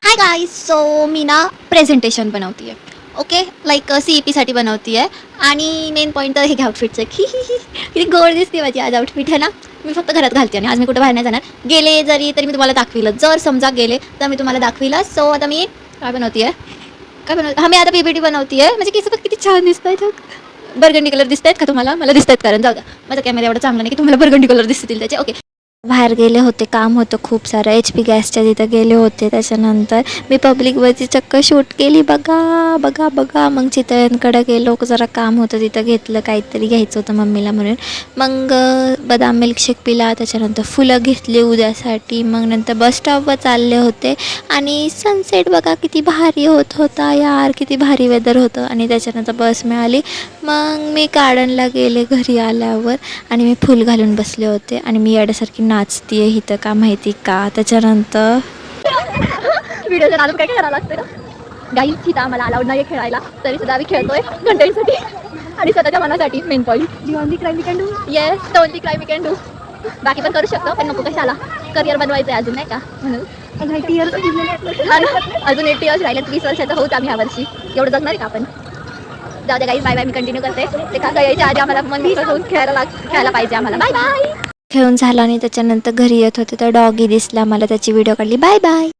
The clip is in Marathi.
Hi guys. सो मी ना प्रेझेंटेशन बनवते आहे. ओके, लाईक CEPसाठी बनवते आहे. आणि मेन पॉईंट तर हे घ्या आउटफिटचं. किती गोड दिसते माझी आज आउटफिट आहे ना. मी फक्त घरात घालते आणि आज मी कुठं बाहेर नाही जाणार. गेले जरी तरी मी तुम्हाला दाखविलं, जर समजा गेले तर मी तुम्हाला दाखविलं. सो आता मी काय बनवते आहे, मी आता PPT बनवते आहे. म्हणजे केस किती छान दिसत आहेत. बर्गंडी कलर दिसत आहेत का तुम्हाला? मला दिसत आहेत, कारण जाऊ द्या, माझा कॅमेरा एवढा चांगला नाही की तुम्हाला बर्गंडी कलर दिसतील त्याचे. ओके, बाहेर गेले होते, काम होतं खूप सारं. HP गॅसच्या तिथं गेले होते. त्याच्यानंतर मी पब्लिकवरती चक्क शूट केली. बघा मग चितळ्यांकडं गेलो, जरा काम होतं तिथं घेतलं, काहीतरी घ्यायचं होतं मम्मीला म्हणून. मग बदाम मिल्कशेक पिला. त्याच्यानंतर फुलं घेतली उद्यासाठी. मग नंतर बस स्टॉपवर चालले होते आणि सनसेट बघा किती भारी होत होता यार, किती भारी वेदर होतं. आणि त्याच्यानंतर बस मिळाली. मग मी गार्डनला गेले घरी आल्यावर आणि मी फुल घालून बसले होते आणि मी येड्यासारखी नाचते आहे इथं, का माहिती का. त्याच्यानंतर व्हिडिओ जर अजून काय करायला लागतं ना गाईज, तिथं आम्हाला अलाउड नाही खेळायला, तरी सुद्धा आम्ही खेळतोय कंटेंटसाठी आणि स्वतःच्या मनासाठी. Main point, the only crime we can do. Yes, the only crime we can do. बाकी पण करू शकतो, पण नको कशाला, करिअर बनवायचं आहे अजून, नाही का, म्हणून. अजून 8 इयर्स राहिले. 20 वर्षाचं होत आम्ही ह्या वर्षी. एवढं जगणार आहे का आपण. जाऊ द्या गाईज, बाय बाय. मी कंटिन्यू करते. ते काका यायच्या आधी आम्हाला मन मोकळं होऊन खेळायला पाहिजे आम्हाला. Bye bye. खेळून झाला आणि त्याच्यानंतर घरी येत होते तर डॉगी दिसला मला, त्याची व्हिडिओ काढली. Bye bye.